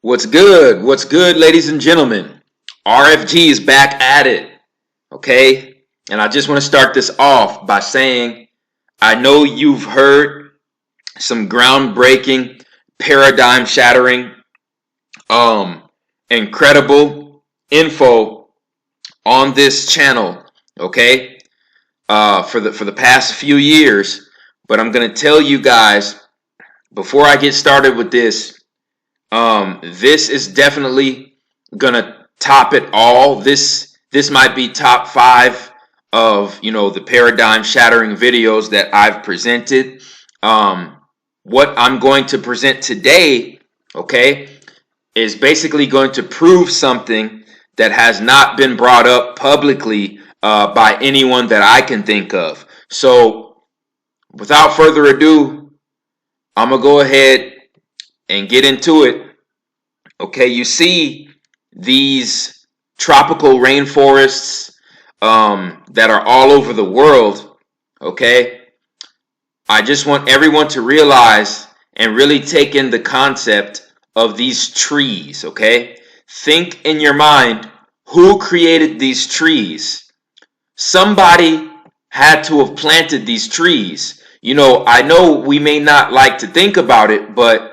What's good? What's good, ladies and gentlemen? RFG is back at it, okay? And I just want to start this off by saying I know you've heard some groundbreaking, paradigm-shattering, incredible info on this channel, okay? For the past few years, but I'm gonna tell you guys before I get started with this. This is definitely gonna top it all. This might be top 5 of the paradigm shattering videos that I've presented. What I'm going to present today, okay, is basically going to prove something that has not been brought up publicly by anyone that I can think of. So without further ado, I'm gonna go ahead and get into it. Okay, you see these tropical rainforests that are all over the world, okay? I just want everyone to realize and really take in the concept of these trees, okay? Think in your mind, who created these trees? Somebody had to have planted these trees. I know we may not like to think about it, but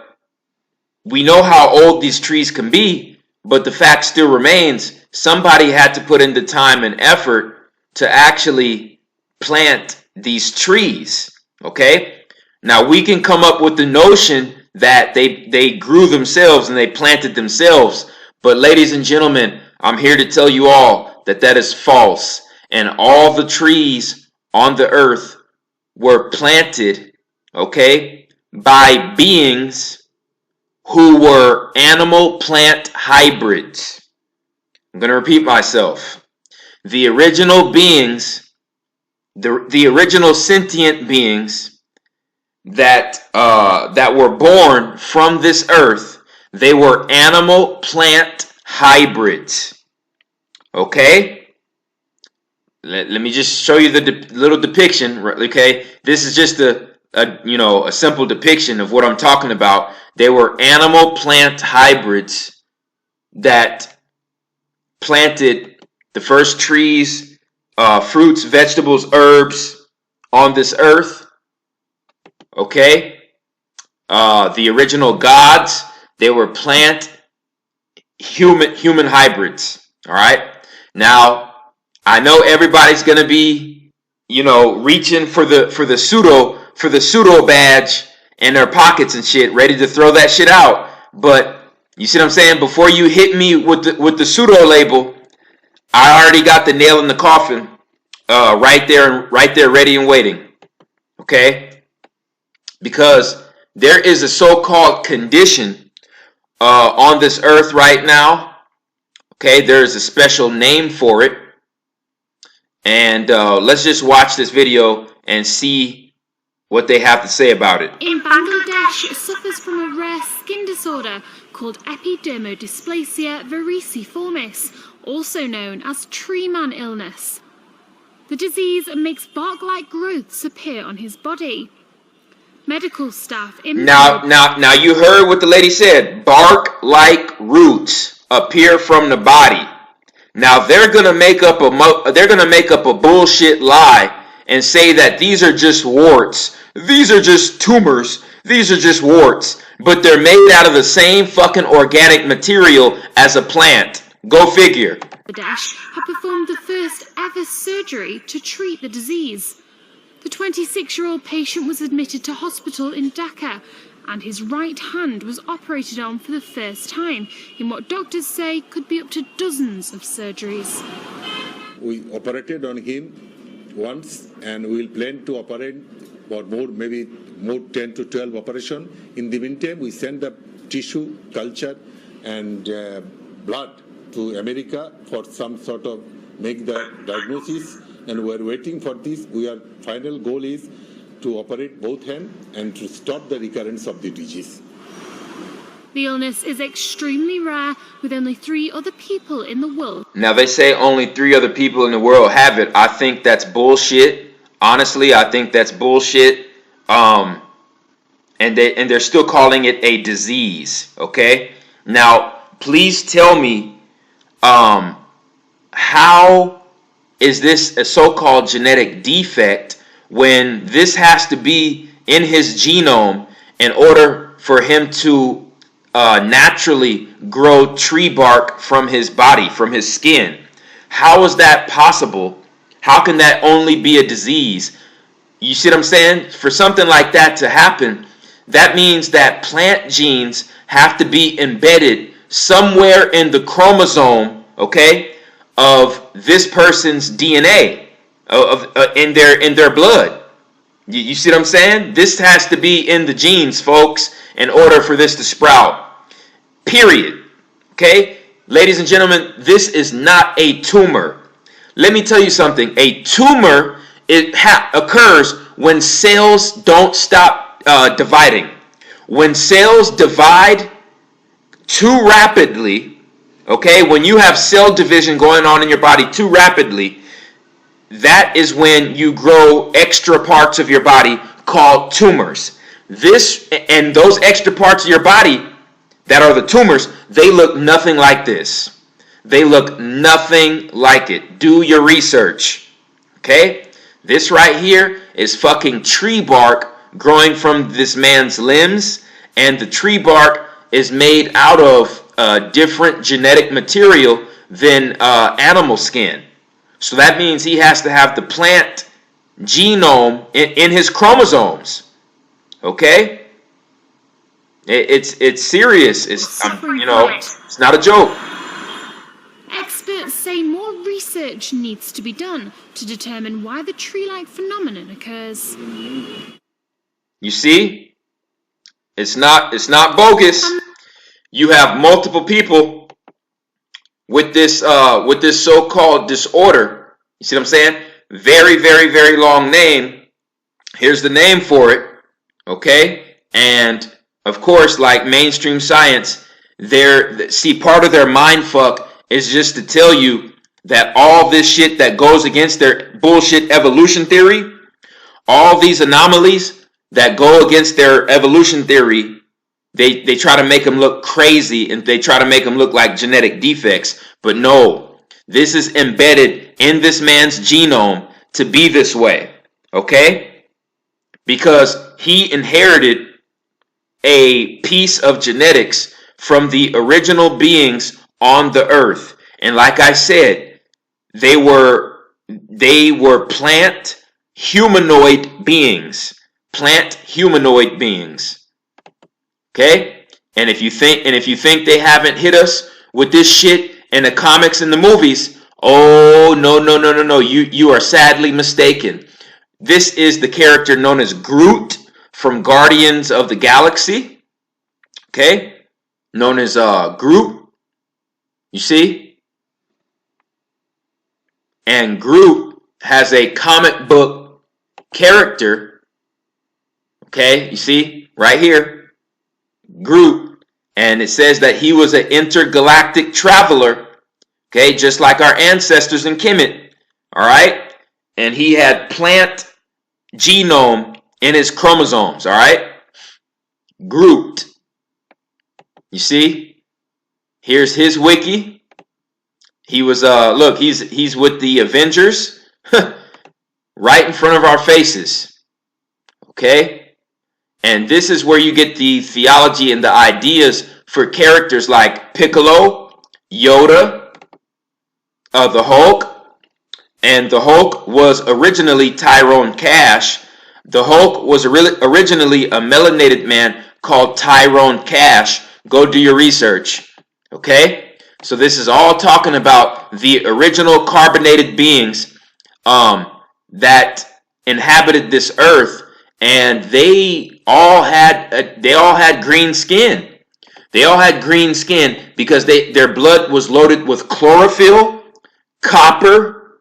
we know how old these trees can be, but the fact still remains, somebody had to put in the time and effort to actually plant these trees, okay? Now, we can come up with the notion that they grew themselves and they planted themselves, but ladies and gentlemen, I'm here to tell you all that that is false, and all the trees on the earth were planted, okay, by beings who were animal-plant hybrids. I'm going to repeat myself. The original beings, the original sentient beings that were born from this earth, they were animal-plant hybrids. Okay? Let me just show you the little depiction, okay? This is just a simple depiction of what I'm talking about. They were animal-plant hybrids that planted the first trees, fruits, vegetables, herbs on this earth. Okay? The original gods, they were plant human hybrids. All right? Now, I know everybody's gonna be, reaching for the pseudo badge in their pockets and shit, ready to throw that shit out. But you see what I'm saying? Before you hit me with the pseudo label, I already got the nail in the coffin, right there, ready and waiting. Okay? Because there is a so-called condition on this earth right now. Okay, there is a special name for it. And let's just watch this video and see what they have to say about it. In Bangladesh, suffers from a rare skin disorder called epidermodysplasia vericiformis, also known as tree man illness. The disease makes bark-like growths appear on his body. Medical staff... Now you heard what the lady said. Bark-like roots appear from the body. Now they're gonna make up a bullshit lie and say that these are just warts, these are just tumors, these are just warts, but they're made out of the same fucking organic material as a plant. Go figure. Bangladesh had performed the first ever surgery to treat the disease. The 26-year-old patient was admitted to hospital in Dhaka, and his right hand was operated on for the first time in what doctors say could be up to dozens of surgeries. We operated on him once, and we will plan to operate for maybe more 10 to 12 operations. In the meantime, we send the tissue, culture, and blood to America for some sort of make the diagnosis, and we are waiting for this. Our final goal is to operate both hands and to stop the recurrence of the disease. The illness is extremely rare, with only 3 other people in the world. Now they say only 3 other people in the world have it. I think that's bullshit. Honestly, I think that's bullshit. And they're still calling it a disease, okay? Now, please tell me, how is this a so-called genetic defect when this has to be in his genome in order for him to naturally grow tree bark from his body, from his skin? How is that possible? How can that only be a disease? You see what I'm saying? For something like that to happen, that means that plant genes have to be embedded somewhere in the chromosome, okay, of this person's DNA, in their blood. You see what I'm saying? This has to be in the genes, folks, in order for this to sprout. Period. Okay? Ladies and gentlemen, this is not a tumor. Let me tell you something. A tumor occurs when cells don't stop dividing. When cells divide too rapidly, okay, when you have cell division going on in your body too rapidly, that is when you grow extra parts of your body called tumors. This and those extra parts of your body that are the tumors, they look nothing like this. They look nothing like it. Do your research. Okay? This right here is fucking tree bark growing from this man's limbs, and the tree bark is made out of different genetic material than animal skin. So that means he has to have the plant genome in his chromosomes. Okay? It's serious. It's it's not a joke. Experts say more research needs to be done to determine why the tree-like phenomenon occurs. You see? It's not bogus. You have multiple people with this so-called disorder. You see what I'm saying? Very, very, very long name. Here's the name for it. Okay? And of course, like mainstream science, part of their mind fuck is just to tell you that all this shit that goes against their bullshit evolution theory, all these anomalies that go against their evolution theory, they try to make them look crazy, and they try to make them look like genetic defects. But no, this is embedded in this man's genome to be this way, okay? Because he inherited a piece of genetics from the original beings on the earth. And like I said, they were plant humanoid beings. Plant humanoid beings. Okay? And if you think they haven't hit us with this shit in the comics and the movies, oh no. You are sadly mistaken. This is the character known as Groot from Guardians of the Galaxy. Okay? Known as Groot. You see? And Groot has a comic book character. Okay? You see? Right here. Groot. And it says that he was an intergalactic traveler. Okay? Just like our ancestors in Kemet. Alright? And he had plant genome in his chromosomes. Alright? Groot. You see? Here's his wiki. He was look, he's with the Avengers right in front of our faces. Okay? And this is where you get the theology and the ideas for characters like Piccolo, Yoda, the Hulk. And the Hulk was originally Tyrone Cash. The Hulk was originally a melanated man called Tyrone Cash. Go do your research. Okay? So this is all talking about the original carbonated beings that inhabited this earth, and they all had green skin. They all had green skin because their blood was loaded with chlorophyll, copper,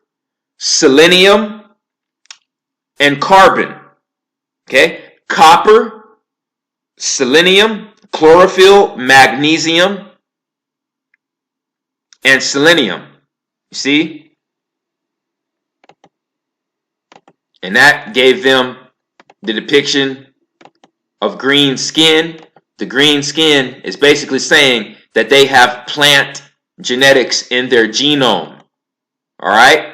selenium, and carbon. Okay? Copper, selenium, chlorophyll, magnesium, and selenium. You see? And that gave them the depiction of green skin. The green skin is basically saying that they have plant genetics in their genome. All right?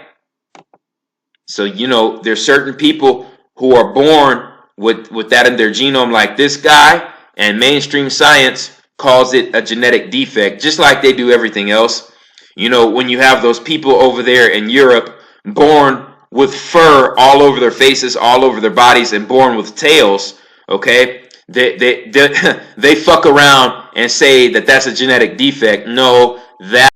So, you know, there's certain people who are born with that in their genome, like this guy, and mainstream science calls it a genetic defect, just like they do everything else. You know, when you have those people over there in Europe born with fur all over their faces, all over their bodies, and born with tails, okay, they fuck around and say that that's a genetic defect. No, that